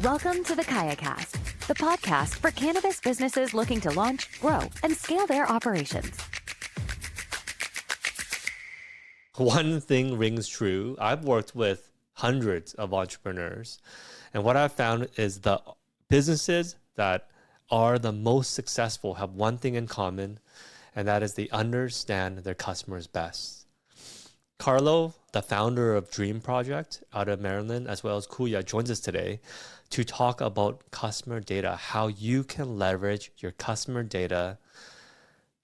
Welcome to the KayaCast, the podcast for cannabis businesses looking to launch, grow, and scale their operations. One thing rings true. I've worked with hundreds of entrepreneurs, and what I've found is the businesses that are the most successful have one thing in common, and that is they understand their customers best. Carlo, the founder of Dream Project out of Maryland, as well as Kuya, joins us today to talk about customer data, how you can leverage your customer data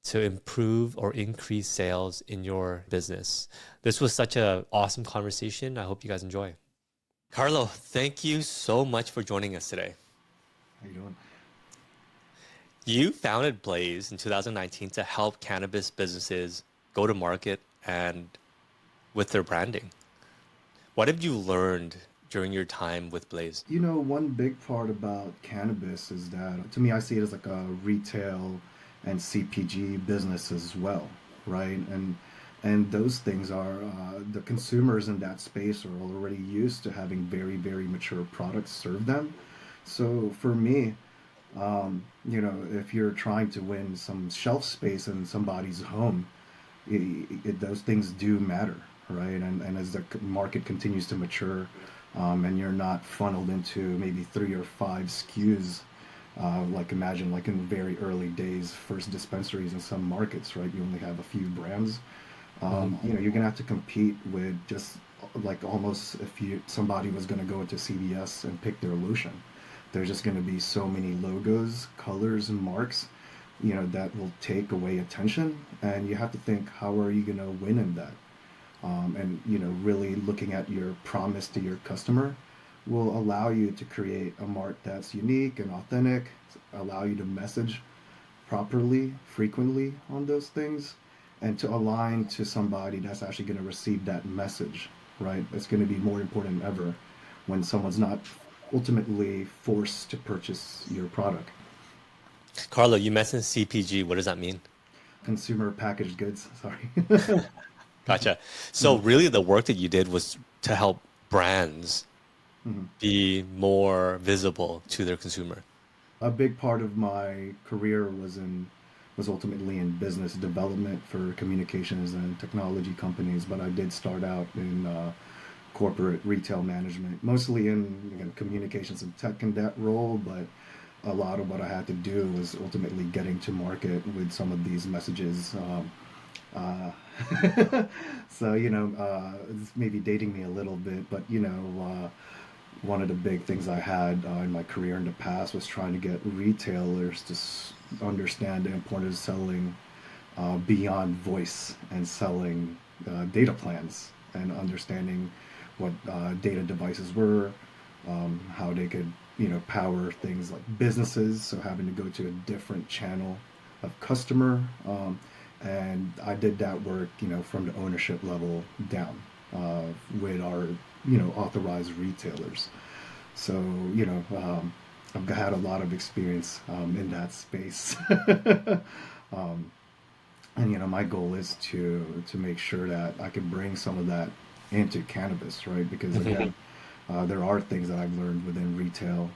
to improve or increase sales in your business. This was such an awesome conversation. I hope you guys enjoy. Carlo, thank you so much for joining us today. How you doing? You founded Blaze in 2019 to help cannabis businesses go to market and with their branding. What have you learned during your time with Blaze? You know, one big part about cannabis is that, to me, I see it as like a retail and CPG business as well, right? And those things are the consumers in that space are already used to having very, very mature products serve them. So for me, if you're trying to win some shelf space in somebody's home, those things do matter, right? And as the market continues to mature, and you're not funneled into maybe 3 or 5 SKUs, like imagine like in the very early days, first dispensaries in some markets, right? You only have a few brands. You're gonna have to compete with just like almost if somebody was gonna go into CVS and pick their lotion. There's just gonna be so many logos, colors, and marks, that will take away attention, and you have to think, how are you gonna win in that? Really looking at your promise to your customer will allow you to create a mark that's unique and authentic, allow you to message properly, frequently on those things, and to align to somebody that's actually going to receive that message, right? It's going to be more important than ever when someone's not ultimately forced to purchase your product. Carlo, you mentioned CPG. What does that mean? Consumer packaged goods, sorry. Gotcha. So really the work that you did was to help brands be more visible to their consumer. A big part of my career was ultimately in business development for communications and technology companies, but I did start out in corporate retail management, mostly in communications and tech in that role, but a lot of what I had to do was ultimately getting to market with some of these messages. So, it's maybe dating me a little bit, but, one of the big things I had in my career in the past was trying to get retailers to understand the importance of selling beyond voice and selling data plans and understanding what data devices were, how they could, power things like businesses, so having to go to a different channel of customer. And I did that work, from the ownership level down with our, authorized retailers. So, I've had a lot of experience in that space. My goal is to make sure that I can bring some of that into cannabis, right? Because again, there are things that I've learned within retail,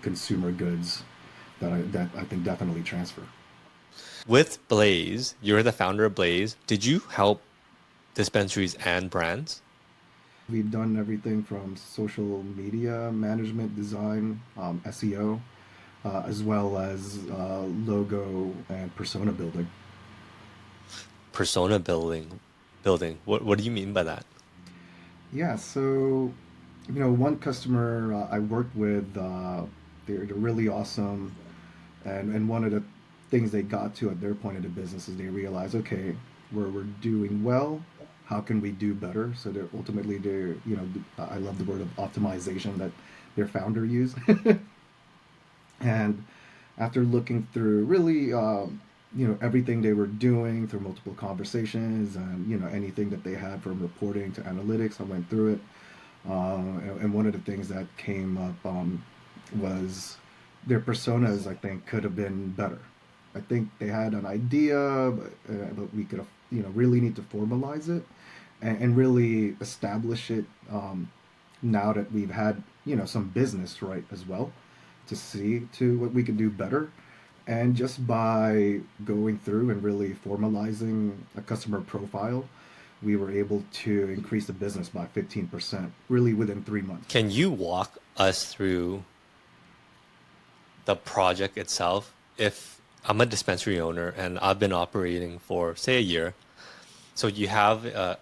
consumer goods that I think definitely transfer. With Blaze, you're the founder of Blaze. Did you help dispensaries and brands? We've done everything from social media management, design, SEO, as well as logo and persona building. Persona building. What do you mean by that? Yeah, so one customer I worked with, they're really awesome, and one of the things they got to at their point of the business is they realized, okay, we're doing well. How can we do better? So they're ultimately I love the word of optimization that their founder used. And after looking through really, everything they were doing through multiple conversations and, anything that they had from reporting to analytics, I went through it. And one of the things that came up was their personas, I think, could have been better. I think they had an idea, but we could have, really need to formalize it and really establish it now that we've had, some business, right, as well, to see to what we could do better. And just by going through and really formalizing a customer profile, we were able to increase the business by 15%, really within 3 months. Can you walk us through the project itself? If I'm a dispensary owner and I've been operating for, say, a year, so you have a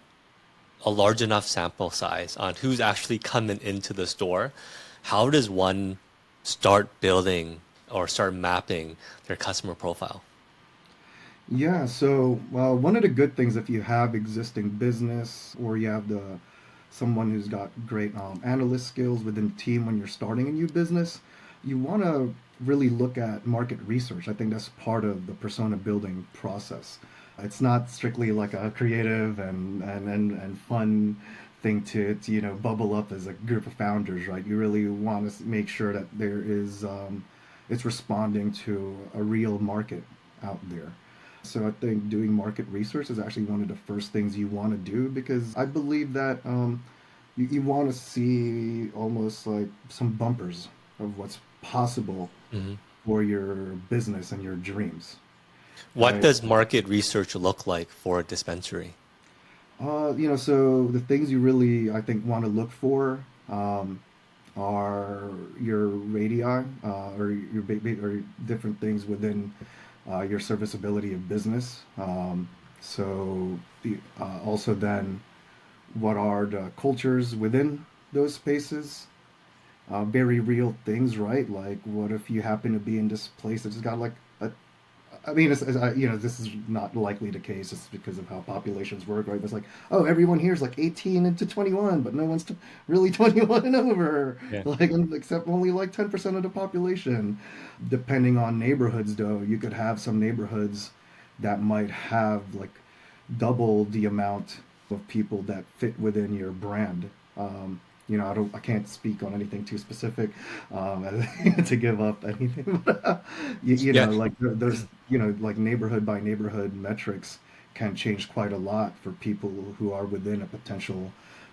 large enough sample size on who's actually coming into the store, how does one start building or start mapping their customer profile? Yeah, so one of the good things if you have existing business or you have the someone who's got great analyst skills within the team when you're starting a new business, you want to really look at market research. I think that's part of the persona building process. It's not strictly like a creative and fun thing to bubble up as a group of founders, right? You really want to make sure that there is it's responding to a real market out there. So I think doing market research is actually one of the first things you want to do because I believe that you want to see almost like some bumpers of what's possible Mhm. for your business and your dreams, What right? does market research look like for a dispensary? So the things you really, I think, want to look for um, are your radii or different things within your serviceability of business. Also then, what are the cultures within those spaces? Very real things, right? Like, what if you happen to be in this place that's got like a I mean, this is not likely the case just because of how populations work, right? But it's like, oh, everyone here is like 18 into 21, but no one's really 21 and over, Yeah. like, except only like 10% of the population. Depending on neighborhoods, though, you could have some neighborhoods that might have like double the amount of people that fit within your brand. I can't speak on anything too specific to give up anything. But, Yeah. like those, like neighborhood by neighborhood metrics can change quite a lot for people who are within a potential,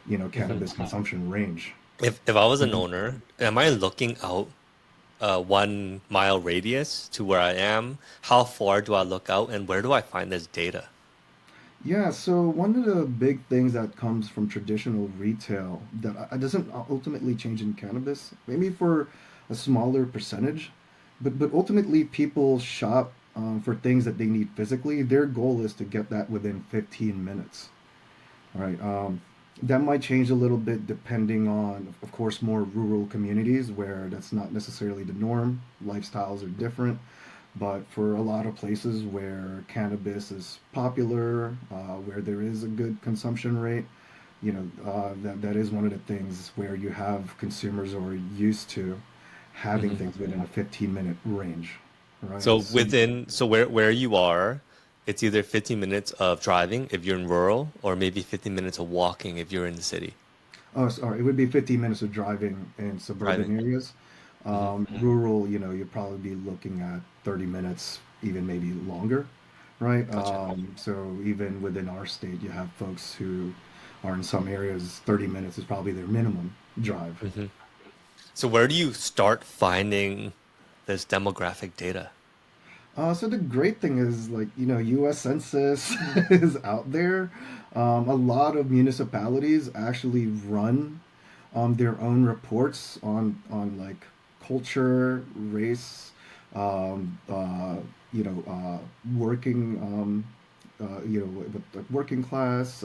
Mhm. cannabis consumption range. If I was an owner, am I looking out 1 mile radius to where I am? How far do I look out, and where do I find this data? Yeah, so one of the big things that comes from traditional retail that doesn't ultimately change in cannabis, maybe for a smaller percentage, but ultimately people shop for things that they need physically. Their goal is to get that within 15 minutes. All right. That might change a little bit depending on, of course, more rural communities where that's not necessarily the norm. Lifestyles are different. But for a lot of places where cannabis is popular, where there is a good consumption rate, that is one of the things where you have consumers who are used to having Mhm. things within a 15-minute range, right? So So, so where you are, it's either 15 minutes of driving if you're in rural, or maybe 15 minutes of walking if you're in the city. oh, sorry, it would be 15 minutes of driving in Driving. suburban areas. Hmm. Rural, you'd probably be looking at 30 minutes, even maybe longer, right? Gotcha. So even within our state, you have folks who are in some areas, 30 minutes is probably their minimum drive. Hmm. So where do you start finding this demographic data? So the great thing is, like, U.S. Census is out there. A lot of municipalities actually run their own reports on like culture, race, um, uh, working, with the working class,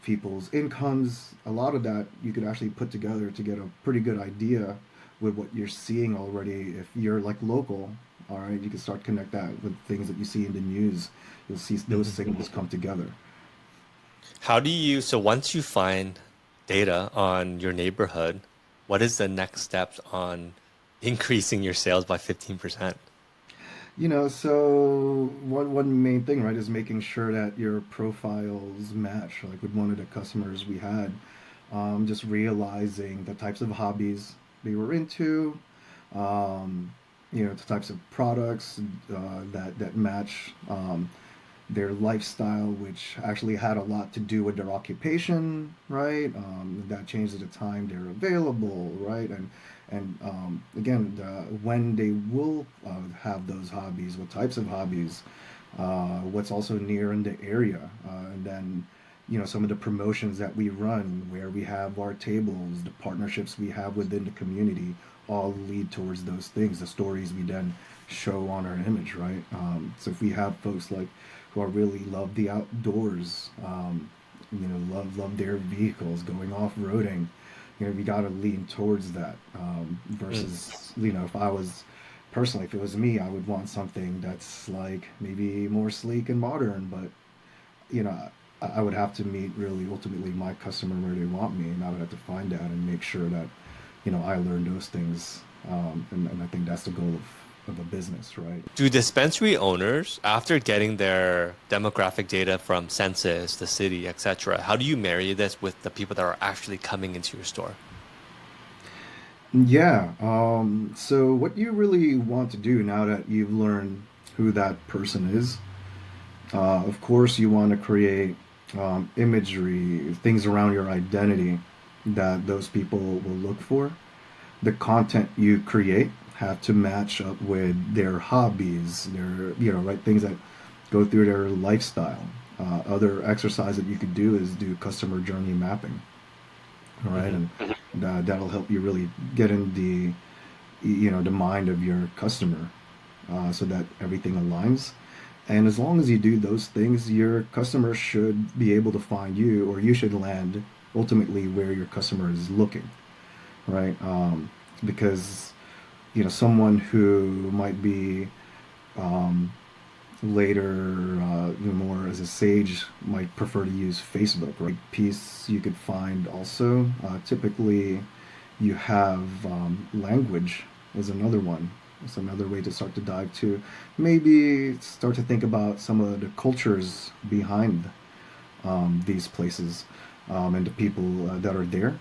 people's incomes. A lot of that you could actually put together to get a pretty good idea with what you're seeing already. If you're like local, all right, you can start connect that with things that you see in the news. You'll see those Hmm. signals come together. How do you, so once you find data on your neighborhood, what is the next steps on increasing your sales by 15%? So one main thing, right, is making sure that your profiles match. Like with one of the customers we had, just realizing the types of hobbies they were into, the types of products that match. their lifestyle, which actually had a lot to do with their occupation, right? That changed the time they're available, right? And again, when they will have those hobbies, what types of hobbies, what's also near in the area, and then some of the promotions that we run, where we have our tables, the partnerships we have within the community, all lead towards those things. The stories we then show on our image, right? So if we have folks like who are really love the outdoors, love their vehicles, going off roading, we got to lean towards that. Mm. Versus, if I was personally, if it was me, I would want something that's like maybe more sleek and modern, but you know, I would have to meet really ultimately my customer where they want me, and I would have to find out and make sure that, I learned those things. And I think that's the goal of a business, right? Do dispensary owners, after getting their demographic data from census, the city, etc., how do you marry this with the people that are actually coming into your store? Yeah. So what you really want to do now that you've learned who that person is, of course, you want to create imagery, things around your identity that those people will look for. The content you create have to match up with their hobbies, their, right, things that go through their lifestyle. Other exercise that you could do is do customer journey mapping, all right, Hmm. and that'll help you really get in the mind of your customer, so that everything aligns. And as long as you do those things, your customer should be able to find you, or you should land ultimately where your customer is looking, right? Because someone who might be um, later, more as a sage, might prefer to use Facebook, right? Piece you could find also. Typically, you have language is another one. It's another way to start to dive to. Maybe start to think about some of the cultures behind these places, and the people that are there.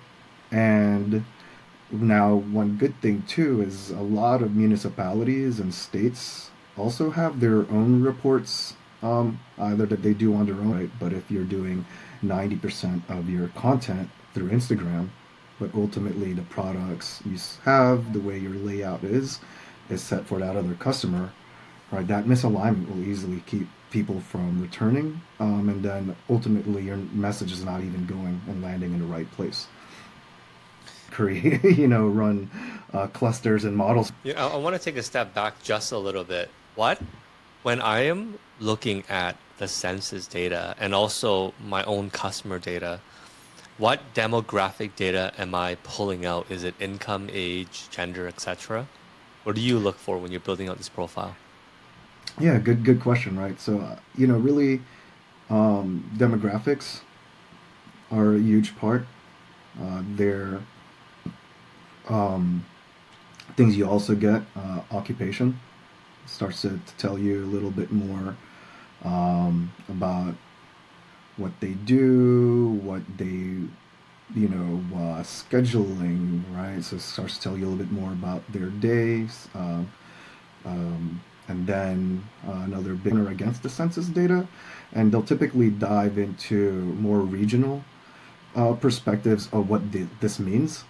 And now, one good thing too is a lot of municipalities and states also have their own reports, either that they do on their own, right? But if you're doing 90% of your content through Instagram, but ultimately the products you have, the way your layout is set for that other customer, right? That misalignment will easily keep people from returning, and then ultimately your message is not even going and landing in the right place. Create, run clusters and models. Yeah, I want to take a step back just a little bit. When I am looking at the census data and also my own customer data, what demographic data am I pulling out? Is it income, age, gender, etc.? What do you look for when you're building out this profile? Yeah, good question, right? So, really, demographics are a huge part. They're um, things you also get. Occupation starts to tell you a little bit more about what they do, what they, scheduling, right? So it starts to tell you a little bit more about their days. And then another bigger against the census data, and they'll typically dive into more regional perspectives of what this means,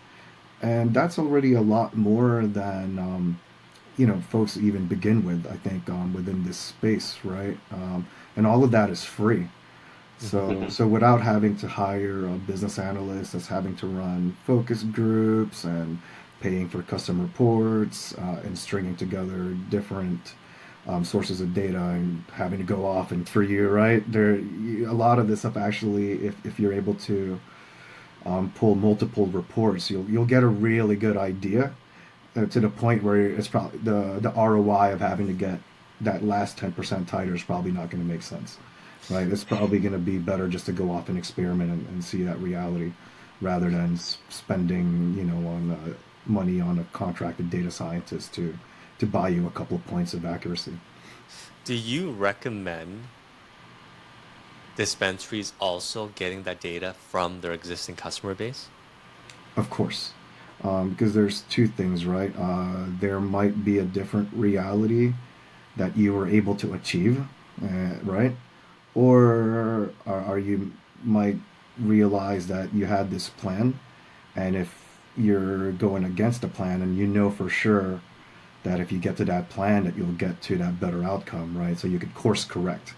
and that's already a lot more than folks even begin with. I think within this space, right? And all of that is free. So without having to hire a business analyst that's having to run focus groups and paying for custom reports, and stringing together different sources of data and having to go off and for you, right? A lot of this stuff actually, if you're able to pull multiple reports, you'll get a really good idea, to the point where it's probably the ROI of having to get that last 10% tighter is probably not going to make sense, right? It's probably going to be better just to go off and experiment and see that reality, rather than spending on money on a contracted data scientist to buy you a couple of points of accuracy. Do you recommend dispensaries also getting that data from their existing customer base? Of course, because there's two things, right? There might be a different reality that you were able to achieve, right? or are you might realize that you had this plan, and if you're going against the plan and you know for sure that if you get to that plan that you'll get to that better outcome, right? So you could course correct.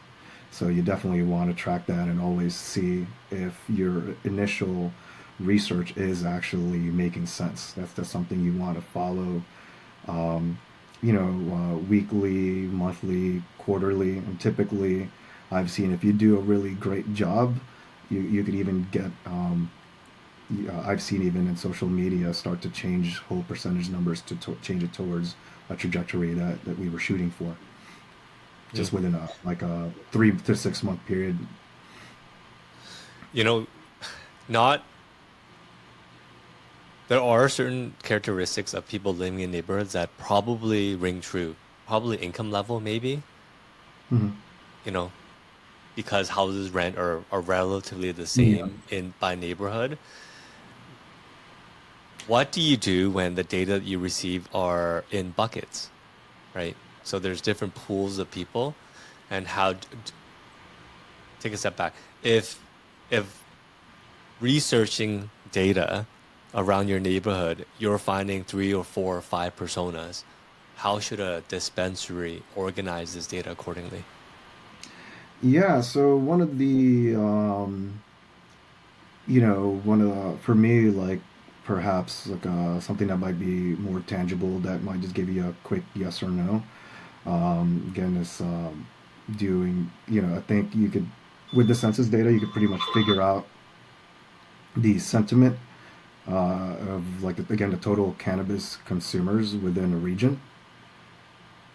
So you definitely want to track that and always see if your initial research is actually making sense. That's something you want to follow, um, weekly, monthly, quarterly, and typically, I've seen if you do a really great job, you could even get. I've seen even in social media start to change whole percentage numbers to change it towards a trajectory that we were shooting for, just Mhm. within a 3 to 6 month period. You know, not there are certain characteristics of people living in neighborhoods that probably ring true. Probably income level, maybe, Hmm. you know, because houses rent are relatively the Yeah. same in by neighborhood. What do you do when the data that you receive are in buckets, right? So there's different pools of people, and take a step back. If researching data around your neighborhood, you're finding three or four or five personas. How should a dispensary organize this data accordingly? Yeah. So one of the one of for me, like perhaps like something that might be more tangible that might just give you a quick yes or no. Again, is doing, I think you could, with the census data, you could pretty much figure out the sentiment of, like, again, the total cannabis consumers within a region,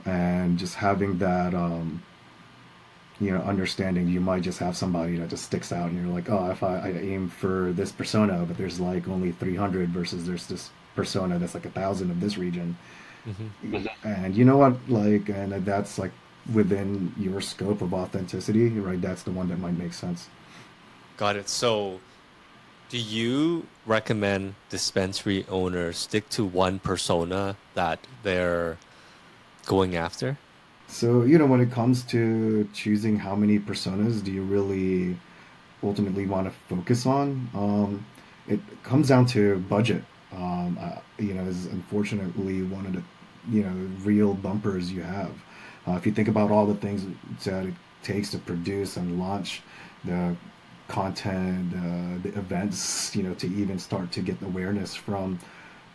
and just having that, understanding. You might just have somebody that just sticks out, and you're like, oh, if I aim for this persona, but there's like only 300 versus there's this persona that's like 1,000 of this region. Hmm. And you know what, like, and that's like within your scope of authenticity, right? That's the one that might make sense. Got it. So, do you recommend dispensary owners stick to one persona that they're going after? So, when it comes to choosing how many personas do you really ultimately want to focus on, it comes down to budget. Is unfortunately one of the, real bumpers you have. If you think about all the things that it takes to produce and launch the content, the events, to even start to get awareness from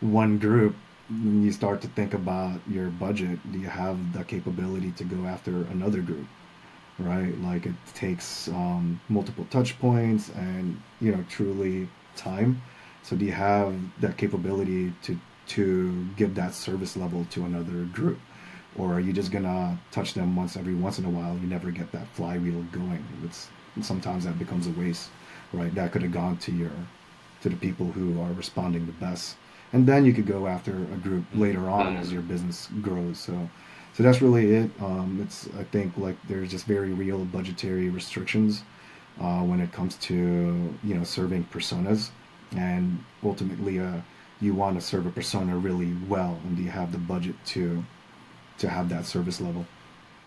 one group, when you start to think about your budget, do you have the capability to go after another group? Right? Like, it takes multiple touch points and, truly time. So do you have that capability to give that service level to another group? Or are you just gonna touch them every once in a while? You never get that flywheel going. It's Sometimes that becomes a waste, right? That could have gone to the people who are responding the best, and then you could go after a group Mm. later on as your business grows. So that's really it. It's I think, like, there's just very real budgetary restrictions when it comes to, serving personas, and ultimately, you want to serve a persona really well, and do you have the budget to have that service level?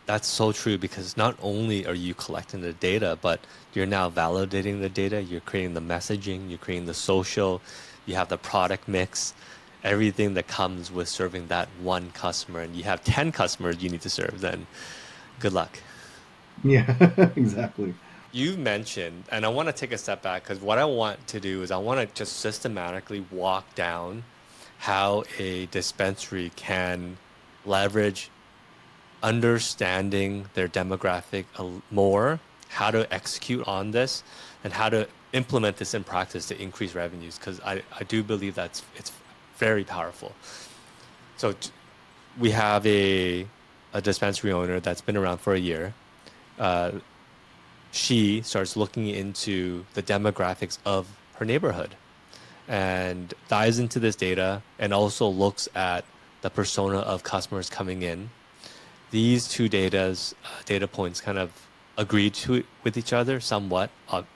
That's so true because not only are you collecting the data, but you're now validating the data, you're creating the messaging, you're creating the social, you have the product mix, everything that comes with serving that one customer, and you have 10 customers you need to serve, then good luck. Yeah, exactly. You've mentioned, and I want to take a step back because what I want to do is I want to just systematically walk down how a dispensary can leverage understanding their demographic more, how to execute on this, and how to implement this in practice to increase revenues. Because I do believe it's very powerful. So we have a dispensary owner that's been around for a year. Uh, she starts looking into the demographics of her neighborhood and dives into this data and also looks at the persona of customers coming in. These two data points kind of agree to with each other somewhat,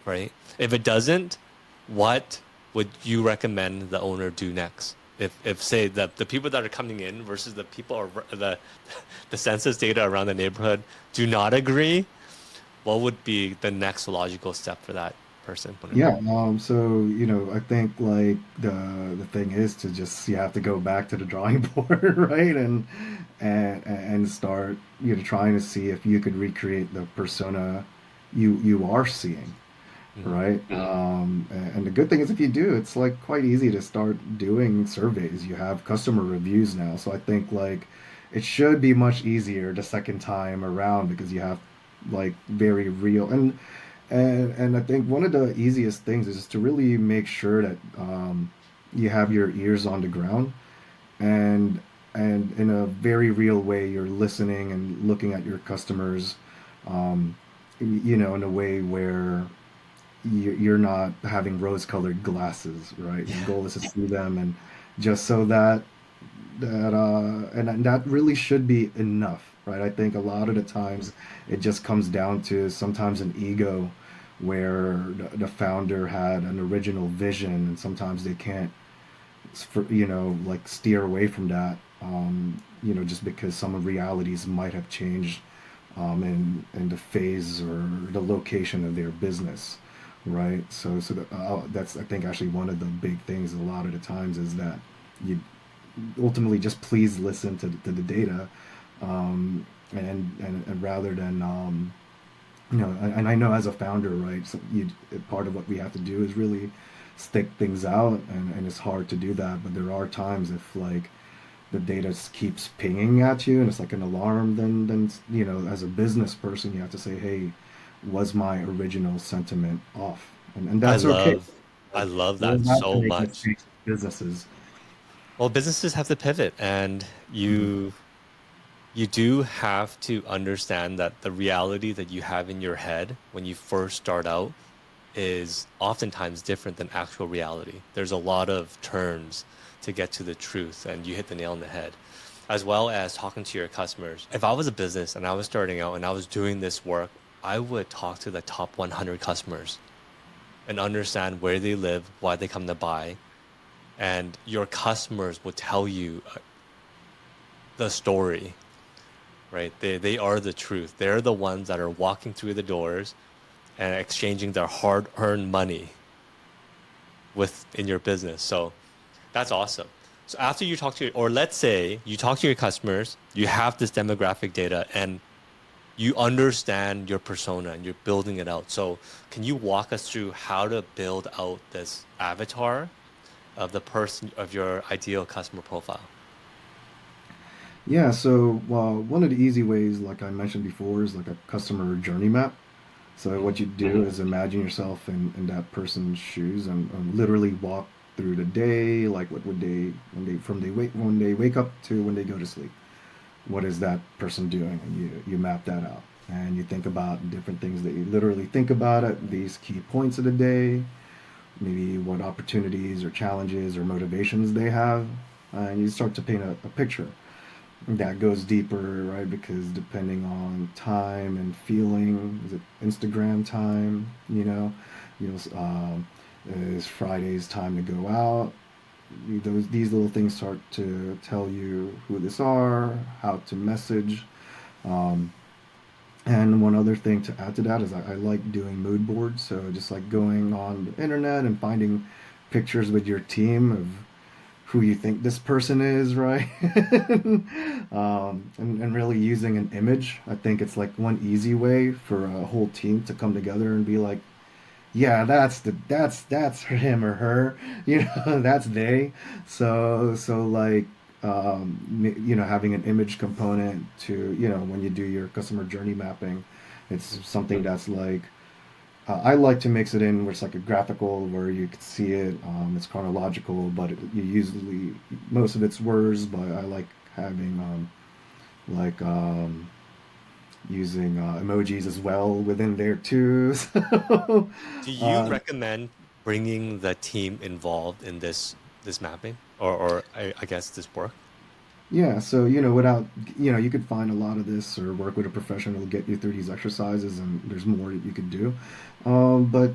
right? If it doesn't, what would you recommend the owner do next? If say the people that are coming in versus the people or the the census data around the neighborhood do not agree, what would be the next logical step for that person? Yeah, so I think like the thing is to just you have to go back to the drawing board, right? And start, trying to see if you could recreate the persona you are seeing, Mhm. right? And the good thing is if you do, it's like quite easy to start doing surveys. You have customer reviews now, so I think like it should be much easier the second time around because you have like very real and I think one of the easiest things is to really make sure that you have your ears on the ground and in a very real way you're listening and looking at your customers, um, in a way where you're not having rose-colored glasses, right? Your Yeah. goal is to see them, and just so that really should be enough, right? I think a lot of the times it just comes down to sometimes an ego where the founder had an original vision and sometimes they can't like steer away from that, just because some of realities might have changed, in the phase or the location of their business, right? That's I think actually one of the big things a lot of the times is that you ultimately just please listen to the data, and rather than and I know as a founder, right, so part of what we have to do is really stick things out, and it's hard to do that, but there are times if like the data keeps pinging at you and it's like an alarm, then as a business person you have to say, hey, was my original sentiment off? And I that's okay. love I love We're that allowed to so make much. mistakes as businesses. Well, businesses have to pivot, and Mhm. you do have to understand that the reality that you have in your head when you first start out is oftentimes different than actual reality. There's a lot of turns to get to the truth, and you hit the nail on the head, as well as talking to your customers. If I was a business and I was starting out and I was doing this work, I would talk to the top 100 customers and understand where they live, why they come to buy, and your customers will tell you the story, right? They are the truth. They're the ones that are walking through the doors and exchanging their hard-earned money with in your business. So that's awesome. So after you talk to or let's say you talk to your customers, you have this demographic data and you understand your persona and you're building it out. So can you walk us through how to build out this avatar of the person of your ideal customer profile? Yeah, so one of the easy ways, like I mentioned before, is like a customer journey map. So what you Hmm. do is imagine yourself in that person's shoes and literally walk through the day, like what would they when they wake up to when they go to sleep. What is that person doing? And you map that out. And you think about different things that you literally think about at these key points of the day, maybe what opportunities or challenges or motivations they have, and you start to paint a picture that goes deeper, right? Because depending on time and feeling, is it Instagram time? You know, is Friday's time to go out? These little things start to tell you who this are, how to message. Um, and one other thing to add to that is I like doing mood boards. So just like going on the internet and finding pictures with your team of who you think this person is, right? And really using an image. I think it's like one easy way for a whole team to come together and be like, yeah, that's him or her, that's they. So like, having an image component to, when you do your customer journey mapping, it's something that's like, I like to mix it in where it's like a graphical where you can see it. It's chronological, but you usually most of it's words. But I like having like using emojis as well within there too. So, Do you uh, recommend bringing the team involved in this mapping or I guess this work? yeah, so without you could find a lot of this or work with a professional to get you through these exercises, and there's more that you could do. But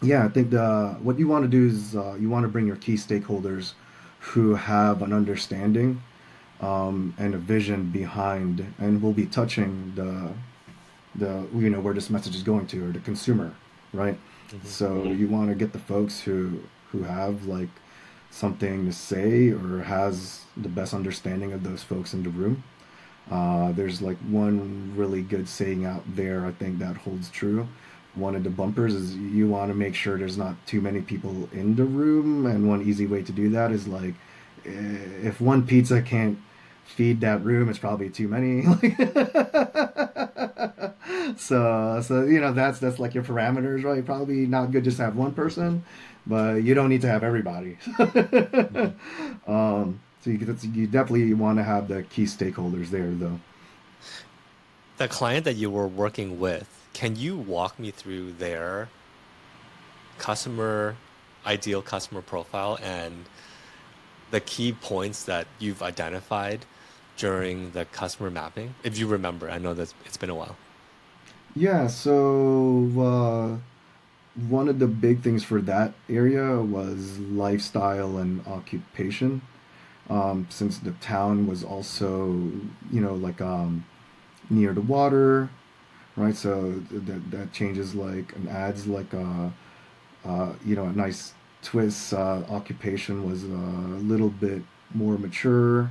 yeah, I think the what you want to do is you want to bring your key stakeholders who have an understanding, and a vision behind, and will be touching where this message is going to, or the consumer, right? So you want to get the folks who have like something to say or has the best understanding of those folks in the room. There's like one really good saying out there, I think that holds true. One of the bumpers is you want to make sure there's not too many people in the room, and one easy way to do that is like if one pizza can't feed that room, it's probably too many. So that's like your parameters, right? Probably not good just to have one person, but you don't need to have everybody. Mhm. So you definitely want to have the key stakeholders there, though. The client that you were working with, can you walk me through their customer, ideal customer profile and the key points that you've identified during the customer mapping? If you remember, I know that it's been a while. Yeah, so one of the big things for that area was lifestyle and occupation. Since the town was also, like near the water, right? So that changes like and adds like a nice twist. Occupation was a little bit more mature.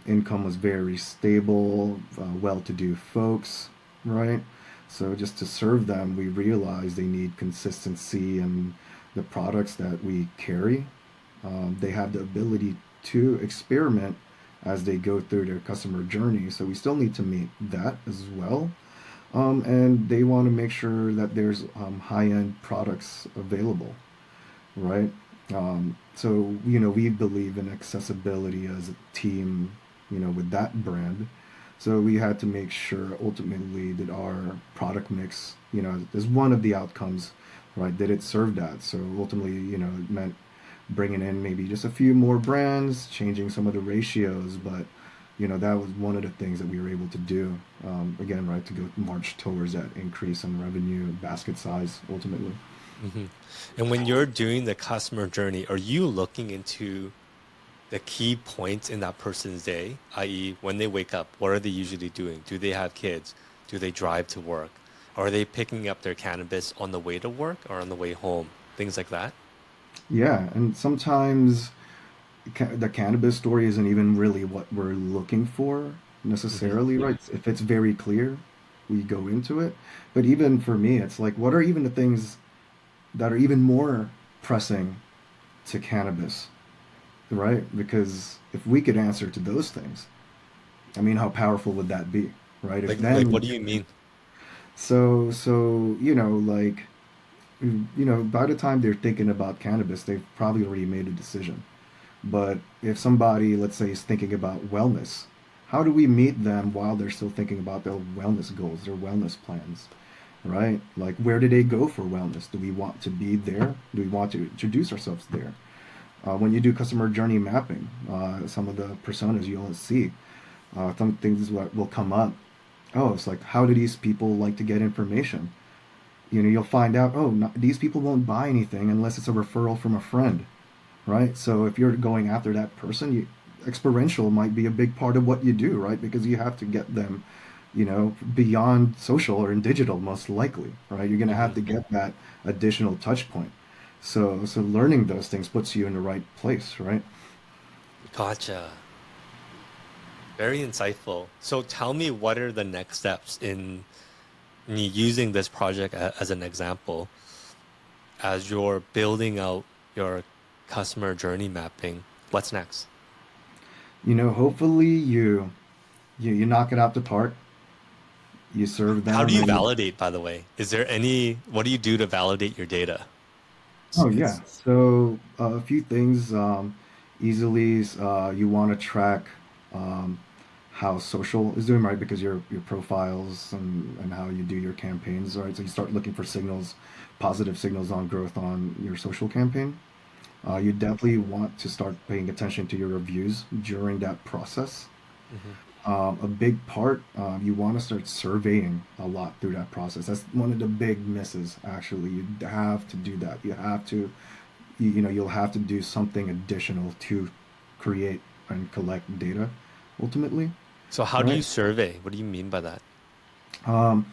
Income was very stable, well-to-do folks, right? So just to serve them, we realize they need consistency in the products that we carry. They have the ability to experiment as they go through their customer journey. So we still need to meet that as well. And they want to make sure that there's high-end products available, right? So we believe in accessibility as a team, with that brand. So we had to make sure ultimately that our product mix, is one of the outcomes, right? Did it serve that? So ultimately, it meant bringing in maybe just a few more brands, changing some of the ratios, but that was one of the things that we were able to do. Again, right, to go march towards that increase in revenue, basket size, ultimately. Hmm. And when you're doing the customer journey, are you looking into the key points in that person's day, i.e., when they wake up, what are they usually doing? Do they have kids? Do they drive to work? Are they picking up their cannabis on the way to work or on the way home? Things like that. Yeah, and sometimes the cannabis story isn't even really what we're looking for Hmm. necessarily, right? If it's very clear, we go into it. But even for me, it's like, what are even the things that are even more pressing to cannabis, right? Because if we could answer to those things, I mean, how powerful would that be, right? If Like, then, what do you mean? so like, by the time they're thinking about cannabis, they've probably already made a decision. But if somebody, let's say, is thinking about wellness, how do we meet them while they're still thinking about their wellness goals, their wellness plans, right? Like, where do they go for wellness? Do we want to be there? Do we want to introduce ourselves there? When you do customer journey mapping, some of the personas you'll see, some things what will come up. Oh, it's like, how do these people like to get information? You'll find out, oh, these people won't buy anything unless it's a referral from a friend, right? So if you're going after that person, experiential might be a big part of what you do, right? Because you have to get them, beyond social or in digital, most likely, right? You're going to have Hmm. to get that additional touch point. So learning those things puts you in the right place, right? Gotcha. Very insightful. So tell me, what are the next steps in you using this project as an example as you're building out your customer journey mapping? What's next? Hopefully you knock it out the park. You serve How do them, you and validate, by the way? Is there any, what do you do to validate your data? oh yeah. So a few things. Easily, you want to track um, how social is doing, right? Because your profiles and how you do your campaigns, right? So you start looking for signals, positive signals on growth on your social campaign. You definitely want to start paying attention to your reviews during that process. Hmm. A big part, you want to start surveying a lot through that process. That's one of the big misses, actually. You have to do that. You have to, you'll have to do something additional to create and collect data ultimately, So how do you right? survey? What do you mean by that? Um,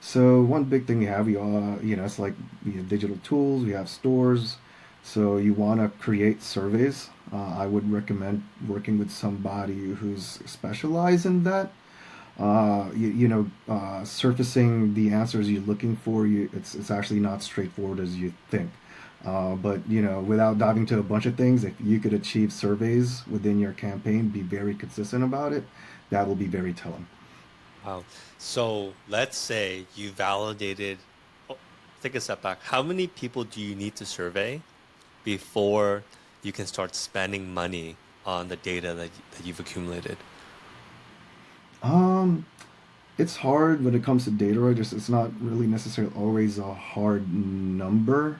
so one big thing we have, it's like we have digital tools, we have stores. So you want to create surveys. I would recommend working with somebody who's specialized in that. Surfacing the answers you're looking for, it's actually not straightforward as you think. But without diving to a bunch of things, if you could achieve surveys within your campaign, be very consistent about it, that will be very telling. Wow. So let's say you validated, oh, take a step back. How many people do you need to survey before you can start spending money on the data that you've accumulated? Um, it's hard when it comes to data, right? Just it's not really necessarily always a hard number.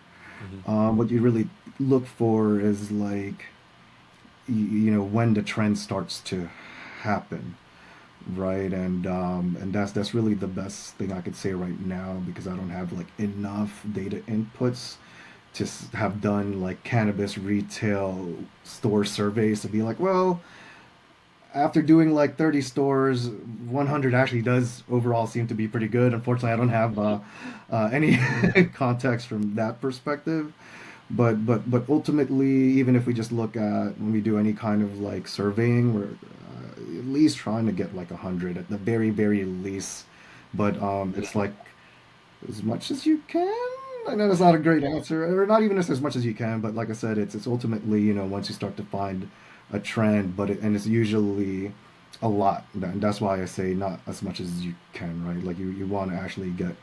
Hmm. What you really look for is like when the trend starts to happen, right? And that's really the best thing I could say right now because I don't have like enough data inputs to have done like cannabis retail store surveys to be like, well, after doing like 30 stores, 100 actually does overall seem to be pretty good. Unfortunately, I don't have any context from that perspective. But ultimately, even if we just look at when we do any kind of like surveying, we're at least trying to get like 100 at the very least. But it's like as much as you can. I know that's not a great answer, or not even as much as you can. But like I said, it's ultimately once you start to find a trend, and it's usually a lot. And that's why I say not as much as you can, right? Like you want to actually get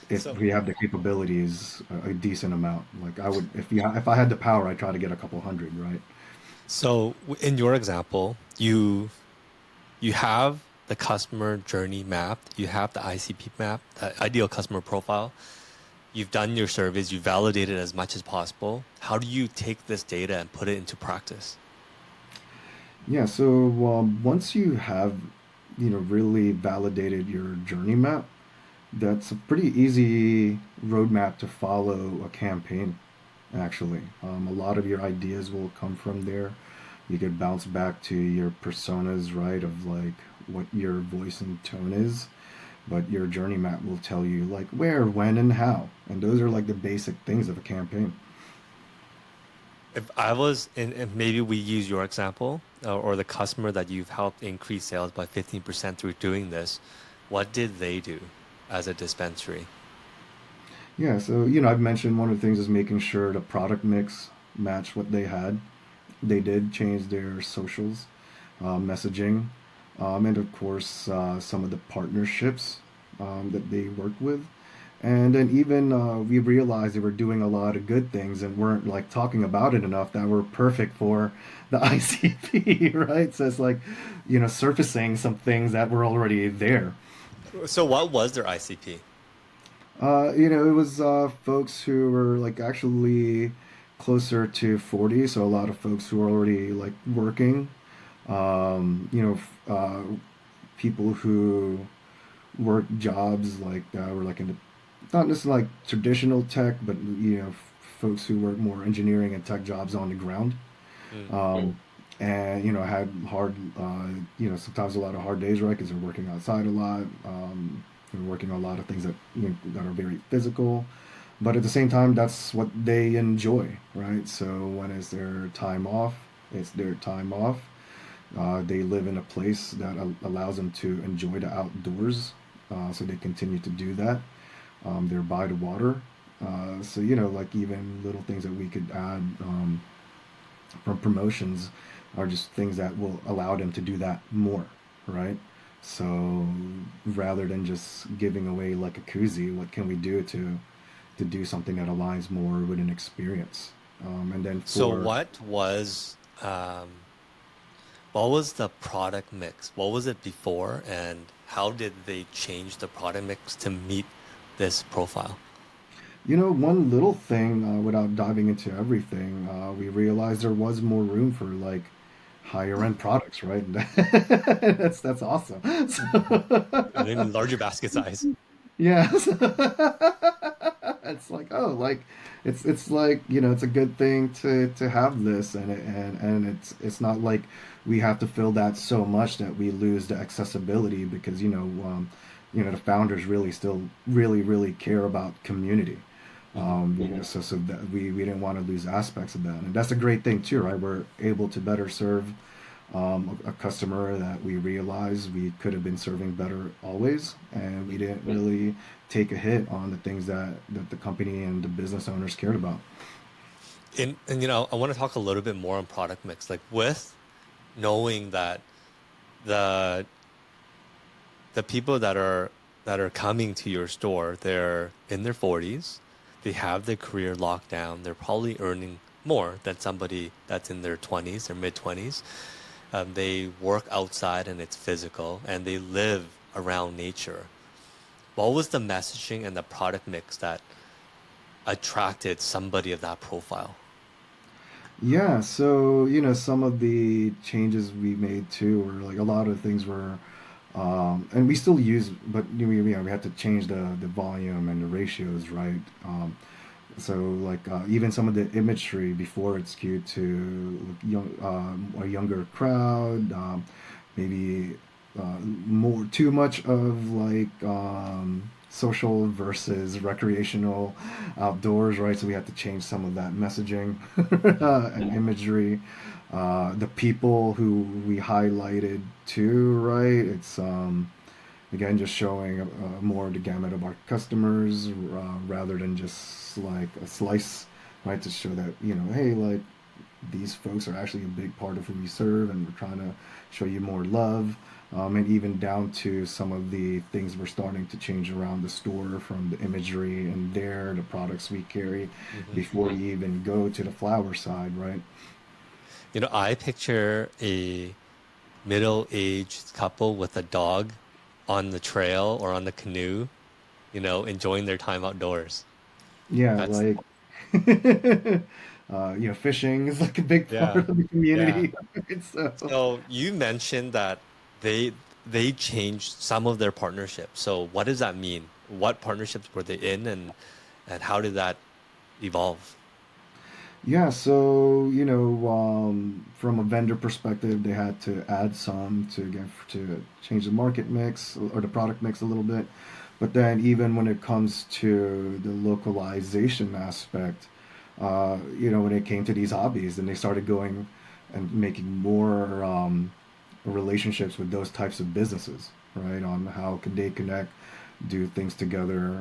if So, we have the capabilities a decent amount. Like I would if I had the power, I'd try to get a couple hundred, right? in your example, you have the customer journey mapped, you have the ICP map, the ideal customer profile. You've done your surveys, you validated as much as possible. How do you take this data and put it into practice? Yeah. So once you have really validated your journey map, that's a pretty easy roadmap to follow a campaign, actually. A lot of your ideas will come from there. You could bounce back to your personas, right, of like what your voice and tone is, but your journey map will tell you like where, when, and how. And those are like the basic things of a campaign. If I was in, if maybe we use your example or the customer that you've helped increase sales by 15% through doing this, what did they do as a dispensary? Yeah, so I've mentioned one of the things is making sure the product mix matched what they had. They did change their socials, messaging, and of course some of the partnerships that they worked with. And then even we realized they were doing a lot of good things and weren't like talking about it enough that were perfect for the ICP, right? So it's like, surfacing some things that were already there. So what was their ICP? It was folks who were like actually closer to 40, so a lot of folks who were already like working. People who work jobs like were like in the, not necessarily like traditional tech, but folks who work more engineering and tech jobs on the ground. Mm. Um, and had hard, sometimes a lot of hard days, right? Because they're working outside a lot. They're working on a lot of things that that are very physical, but at the same time, that's what they enjoy, right? So when it's their time off, it's their time off. They live in a place that allows them to enjoy the outdoors, so they continue to do that. They're by the water, so like even little things that we could add from promotions are just things that will allow them to do that more, right? So rather than just giving away like a koozie, what can we do to do something that aligns more with an experience? And then So for what was the product mix? What was it before and how did they change the product mix to meet this profile? one little thing, without diving into everything, we realized there was more room for like higher end products, right? That's awesome. So, And then larger basket size. yes. It's like, oh, like it's like, it's a good thing to have this, and it's not like we have to fill that so much that we lose the accessibility because the founders really still really care about community. Hmm. So that we didn't want to lose aspects of that, and that's a great thing too, right? We're able to better serve a customer that we realized we could have been serving better always, and we didn't really take a hit on the things that the company and the business owners cared about. And I want to talk a little bit more on product mix, like with knowing that the the people that are coming to your store, they're in their 40s, they have their career locked down, they're probably earning more than somebody that's in their 20s or mid 20s. They work outside and it's physical, and they live around nature. What was the messaging and the product mix that attracted somebody of that profile? Yeah, so some of the changes we made too were like a lot of things were, and we still use, but we had to change the volume and the ratios, right? So like even some of the imagery before it's skewed to a younger crowd, maybe more too much of like social versus recreational outdoors, right? So we had to change some of that messaging and imagery. The people who we highlighted too, right? It's again just showing more the gamut of our customers rather than just like a slice, right? To show that hey, like these folks are actually a big part of who we serve, and we're trying to show you more love. And even down to some of the things we're starting to change around the store, from the imagery and the products we carry Hmm. before you even go to the flower side, right? I picture a middle-aged couple with a dog on the trail or on the canoe, enjoying their time outdoors. Yeah, That's, like fishing is like a big part yeah, of the yeah. community. So So you mentioned that they they changed some of their partnerships. So what does that mean? What partnerships were they in, and how did that evolve? yeah, so from a vendor perspective, they had to add some to get to change the market mix or the product mix a little bit. But then even when it comes to the localization aspect, when it came to these hobbies, then they started going and making more relationships with those types of businesses, right? On how can they connect, do things together,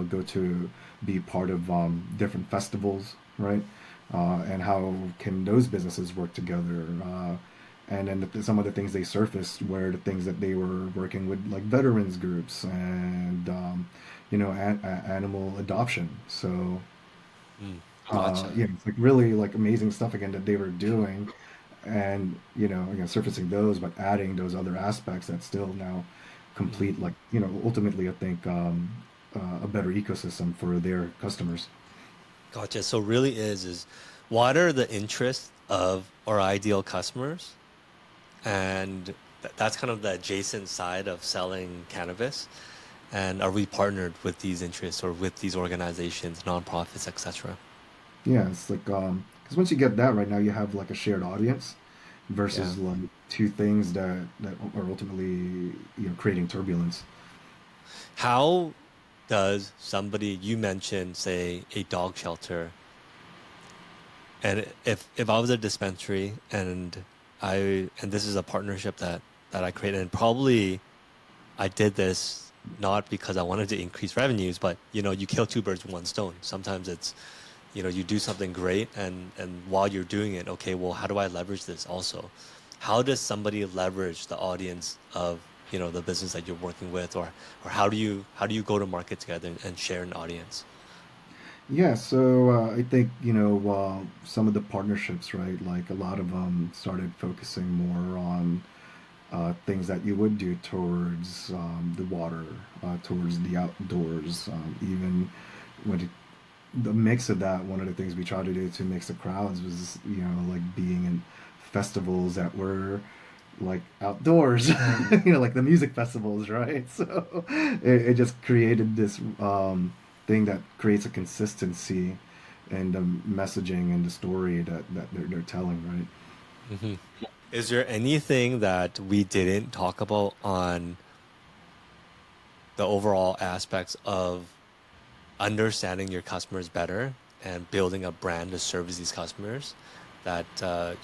go to be part of different festivals, right? And how can those businesses work together? And then some of the things they surfaced were the things that they were working with, like veterans groups and animal adoption. So Mm, gotcha. it's like really like amazing stuff again that they were doing, and again surfacing those, but adding those other aspects that still now Mm, complete, like ultimately I think a better ecosystem for their customers. gotcha. So really is what are the interests of our ideal customers? And that's kind of the adjacent side of selling cannabis. And are we partnered with these interests or with these organizations, nonprofits, etc.? Yeah, it's like because once you get that right, now you have like a shared audience Yeah. versus like two things that are ultimately creating turbulence. How does somebody, you mentioned, say, a dog shelter, and if I was a dispensary and this is a partnership that I created, and probably I did this not because I wanted to increase revenues, but you kill two birds with one stone. Sometimes it's you do something great, and while you're doing it, okay, well, how do I leverage this also? How does somebody leverage the audience of the business that you're working with, or how do you go to market together and share an audience? Yeah, so I think some of the partnerships, right? Like a lot of them started focusing more on things that you would do towards the water, towards the outdoors. Even when the mix of that, one of the things we tried to do to mix the crowds was, like being in festivals that were like outdoors, like the music festivals, right? So it just created this thing that creates a consistency in the messaging and the story that they're telling, right? Hmm. Is there anything that we didn't talk about on the overall aspects of understanding your customers better and building a brand to service these customers that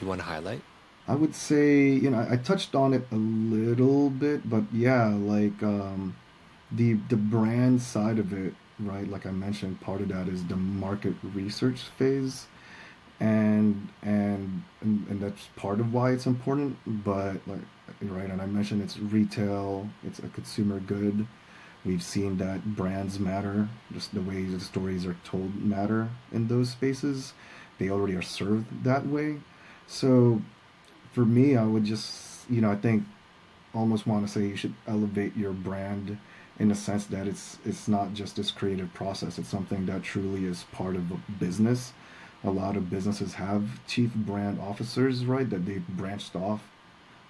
you want to highlight? I would say, I touched on it a little bit, but yeah, like the brand side of it, right? Like I mentioned, part of that is the market research phase, and that's part of why it's important. But like, right, and I mentioned it's retail, it's a consumer good. We've seen that brands matter, just the way the stories are told matter in those spaces. They already are served that way. So for me, I would just, I think almost want to say you should elevate your brand in the sense that it's not just this creative process. It's something that truly is part of a business. A lot of businesses have chief brand officers, right? That they've branched off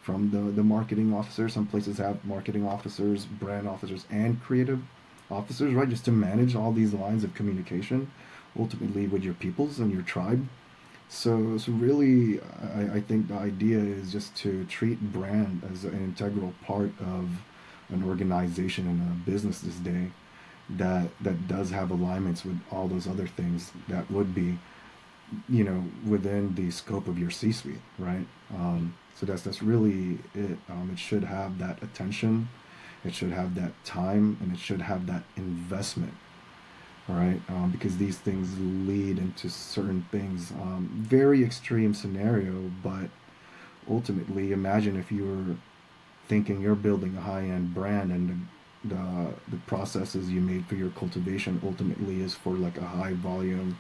from the marketing officer. Some places have marketing officers, brand officers, and creative officers, right? Just to manage all these lines of communication, ultimately with your peoples and your tribe. So really, I think the idea is just to treat brand as an integral part of an organization and a business this day that does have alignments with all those other things that would be, within the scope of your C-suite, right? So that's really it. It should have that attention, it should have that time, and it should have that investment, right? Because these things lead into certain things. Very extreme scenario, but ultimately, imagine if you were thinking you're building a high-end brand and the processes you made for your cultivation ultimately is for like a high volume,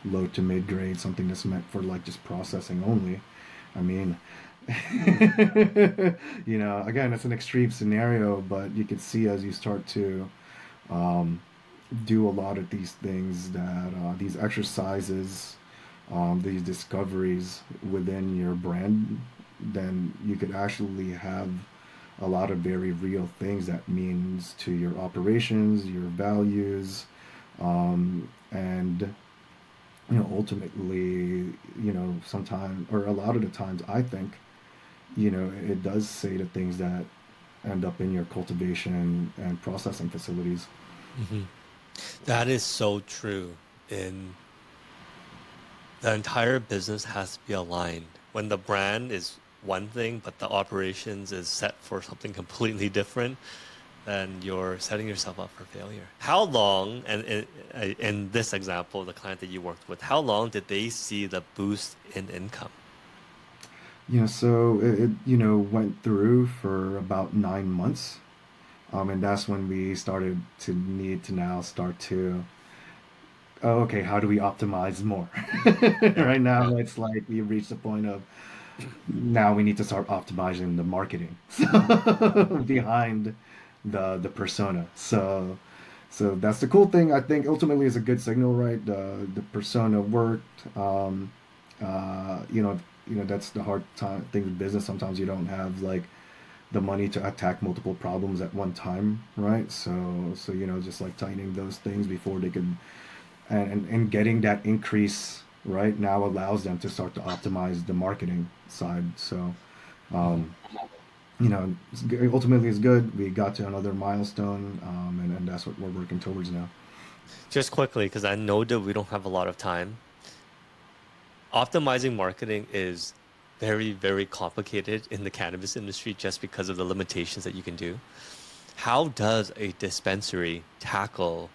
low to mid grade, something that's meant for like just processing only. I mean, again, it's an extreme scenario, but you can see as you start to um, do a lot of these things that these exercises, these discoveries within your brand, then you could actually have a lot of very real things that means to your operations, your values, and ultimately, sometimes or a lot of the times, I think, it does say the things that end up in your cultivation and processing facilities. Hmm. That is so true. In the entire business has to be aligned. When the brand is one thing, but the operations is set for something completely different, then you're setting yourself up for failure. How long, and in this example, the client that you worked with, how long did they see the boost in income? So it went through for about 9 months. And that's when we started to need to now start to, oh, okay, how do we optimize more? Yeah, Right now, yeah. it's like we've reached the point of now we need to start optimizing the marketing so behind the persona. So that's the cool thing. I think ultimately is a good signal, right? The persona worked. Uh, you know, that's the hard time thing with business. Sometimes you don't have like the money to attack multiple problems at one time, right? So just like tightening those things before they could, and getting that increase right now allows them to start to optimize the marketing side. So Mhm. um, ultimately it's good. We got to another milestone, and that's what we're working towards now. Just quickly, because I know that we don't have a lot of time. Optimizing marketing is very, very complicated in the cannabis industry just because of the limitations that you can do. How does a dispensary tackle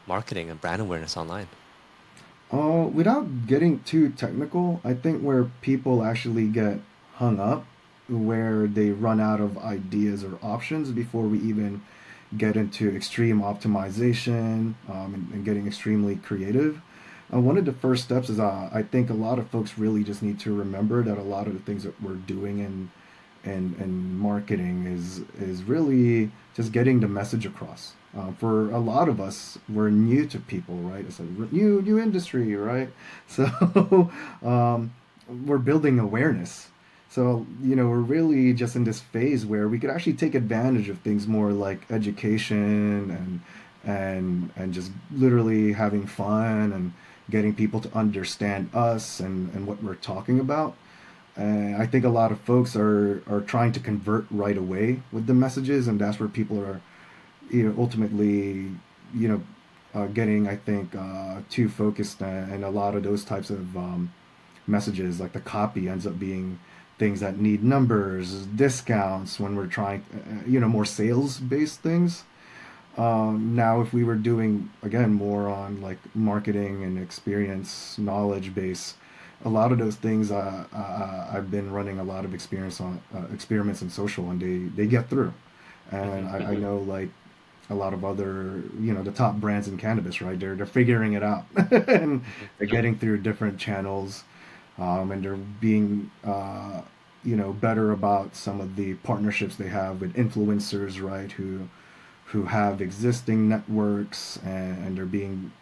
marketing and brand awareness online? Without getting too technical, I think where people actually get hung up, where they run out of ideas or options before we even get into extreme optimization, and getting extremely creative. One of the first steps is I think a lot of folks really just need to remember that a lot of the things that we're doing in marketing is really just getting the message across. For a lot of us, we're new to people, right? It's a new industry, right? So we're building awareness. So we're really just in this phase where we could actually take advantage of things more like education and just literally having fun and getting people to understand us and what we're talking about. I think a lot of folks are trying to convert right away with the messages, and that's where people are ultimately, you know, getting, I think, too focused, and a lot of those types of messages, like the copy, ends up being things that need numbers, discounts when we're trying, more sales based things. Now, if we were doing again more on like marketing and experience knowledge base, a lot of those things, I've been running a lot of experience on experiments in social, and they get through. And I know like a lot of other, the top brands in cannabis, right? They're figuring it out, and they're getting through different channels, and they're being, better about some of the partnerships they have with influencers, right? Who have existing networks, and they're being,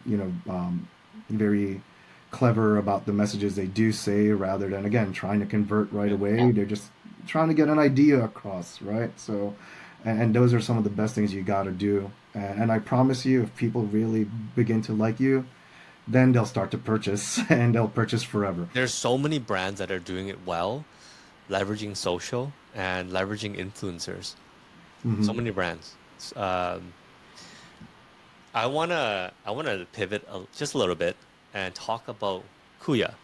very clever about the messages they do say, rather than again trying to convert right away. They're just trying to get an idea across, right? So, and those are some of the best things you got to do. And I promise you, if people really begin to like you, then they'll start to purchase, and they'll purchase forever. There's so many brands that are doing it well, leveraging social and leveraging influencers. So Hmm. many brands. I wanna pivot just a little bit and talk about Kuya.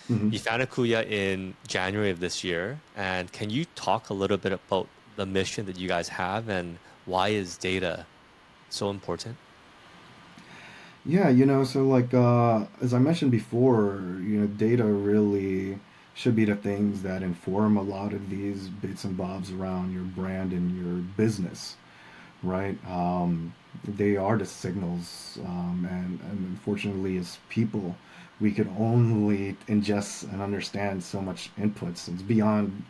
Hmm. You founded Kuya in January of this year, and can you talk a little bit about the mission that you guys have and why is data so important? Yeah, so like, as I mentioned before, data really should be the things that inform a lot of these bits and bobs around your brand and your business, right? They are the signals, and unfortunately, as people, we can only ingest and understand so much inputs. It's beyond,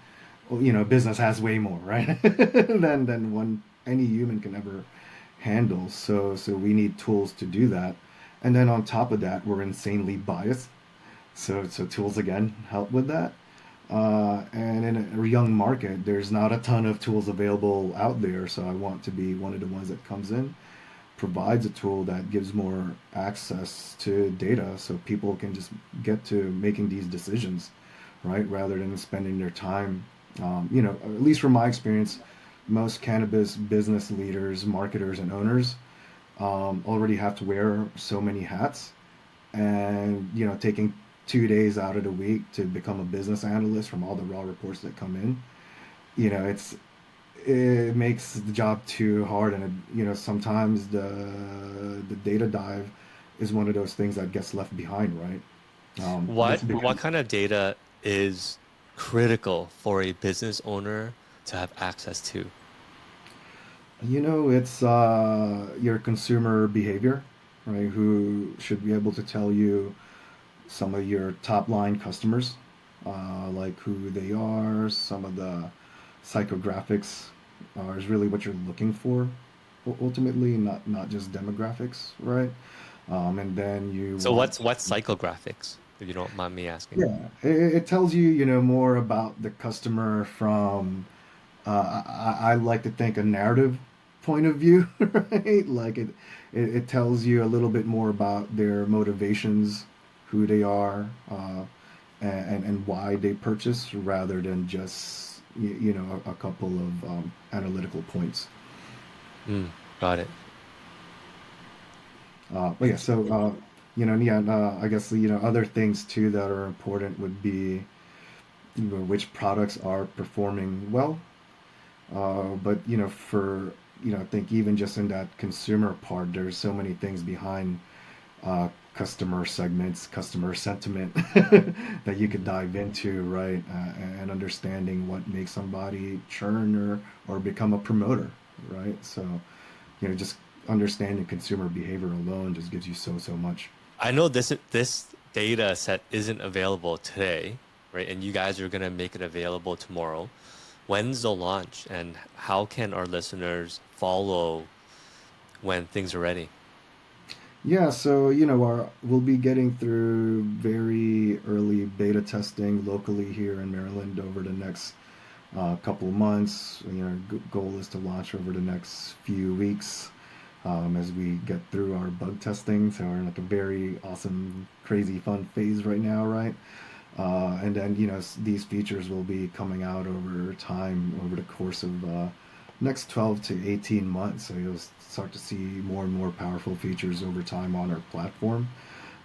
business has way more, right? than one any human can ever handle. So we need tools to do that. And then on top of that, we're insanely biased. So tools again help with that. And in a young market, there's not a ton of tools available out there. So I want to be one of the ones that comes in, provides a tool that gives more access to data, so people can just get to making these decisions, right? Rather than spending their time, at least from my experience, most cannabis business leaders, marketers, and owners already have to wear so many hats, and taking 2 days out of the week to become a business analyst from all the raw reports that come in, it makes the job too hard. And sometimes the data dive is one of those things that gets left behind, right? Just What because, kind of data is critical for a business owner to have access to? it's your consumer behavior, right? Who should be able to tell you some of your top line customers, like who they are. Some of the psychographics is really what you're looking for, ultimately, not just demographics, right? And then you So want, what's psychographics, if you don't mind me asking? yeah, it tells you, more about the customer from, I like to think, a narrative point of view, right? Like it tells you a little bit more about their motivations, who they are, and why they purchase, rather than just, a couple of analytical points. Mm, got it. But yeah, so, yeah, I guess, other things too that are important would be, which products are performing well. But for, I think even just in that consumer part, there's so many things behind customer segments, customer sentiment that you could dive into, right? And understanding what makes somebody churn, or become a promoter, right? So, just understanding consumer behavior alone just gives you so much. I know this data set isn't available today, right? And you guys are gonna make it available tomorrow. When's the launch, and how can our listeners follow when things are ready? Yeah, so we'll be getting through very early beta testing locally here in Maryland over the next couple of months. Goal is to launch over the next few weeks, as we get through our bug testing. So we're in like a very awesome, crazy, fun phase right now, right? And then these features will be coming out over time, over the course of next 12 to 18 months. So you'll start to see more and more powerful features over time on our platform.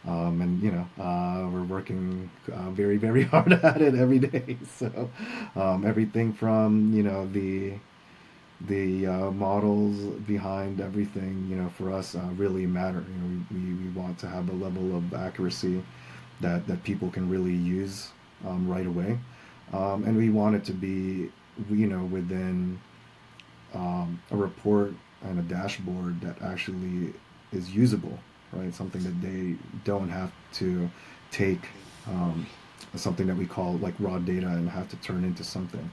And we're working very, very hard at it every day. So everything from the models behind everything, for us really matter. We want to have a level of accuracy that people can really use right away, and we want it to be within a report and a dashboard that actually is usable, right? Something that they don't have to take something that we call like raw data and have to turn into something.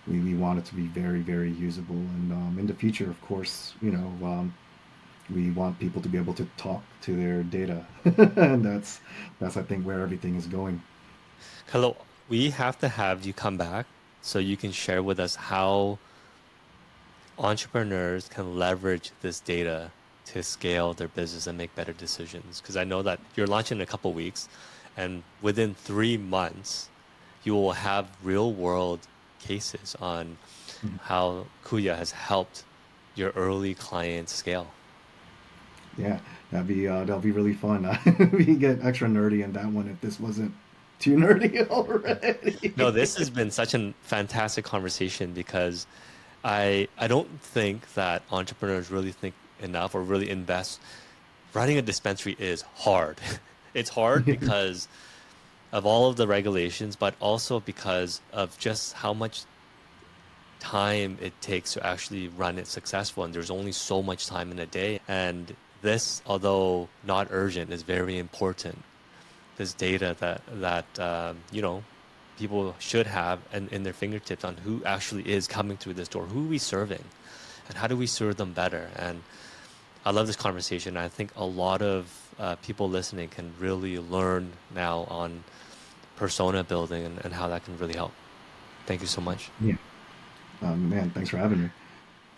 We want it to be very, very usable. And in the future, of course, we want people to be able to talk to their data. And that's I think where everything is going. Hello, we have to have you come back so you can share with us how entrepreneurs can leverage this data to scale their business and make better decisions. Because I know that you're launching in a couple weeks, and within 3 months, you will have real world cases on how Kuya has helped your early clients scale. Yeah, that'll be really fun. We get extra nerdy in that one if this wasn't too nerdy No, already. this has been such a fantastic conversation because I don't think that entrepreneurs really think enough or really invest. Running a dispensary is hard. It's hard because of all of the regulations, but also because of just how much time it takes to actually run it successful. And there's only so much time in a day. And this, although not urgent, is very important. This data that people should have in their fingertips on who actually is coming through this door, who are we serving, and how do we serve them better. And I love this conversation. I think a lot of people listening can really learn now on persona building and how that can really help. Thank you so much. Yeah. Man, thanks for having me.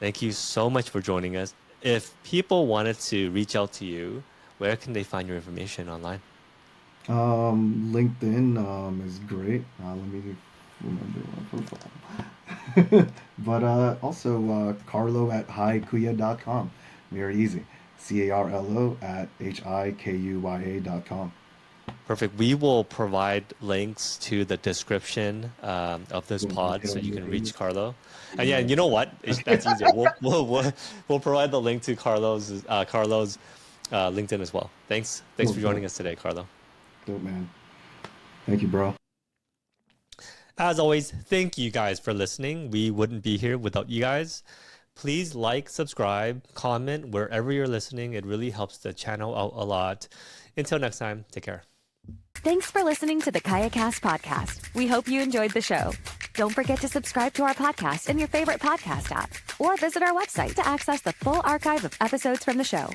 Thank you so much for joining us. If people wanted to reach out to you, where can they find your information online? LinkedIn is great. Let me remember my profile. But also Carlo at hikuya.com. Very easy. Carlo at hikuya.com. Perfect. We will provide links to the description of this pod so you can reach Carlo. And yeah, and you know what? That's easier. We'll provide the link to Carlo's LinkedIn as well. Thanks Cool, for joining dope, us today, Carlo. dope, man. Thank you, bro. As always, thank you guys for listening. We wouldn't be here without you guys. Please like, subscribe, comment wherever you're listening. It really helps the channel out a lot. Until next time, take care. Thanks for listening to the KayaCast podcast. We hope you enjoyed the show. Don't forget to subscribe to our podcast in your favorite podcast app or visit our website to access the full archive of episodes from the show.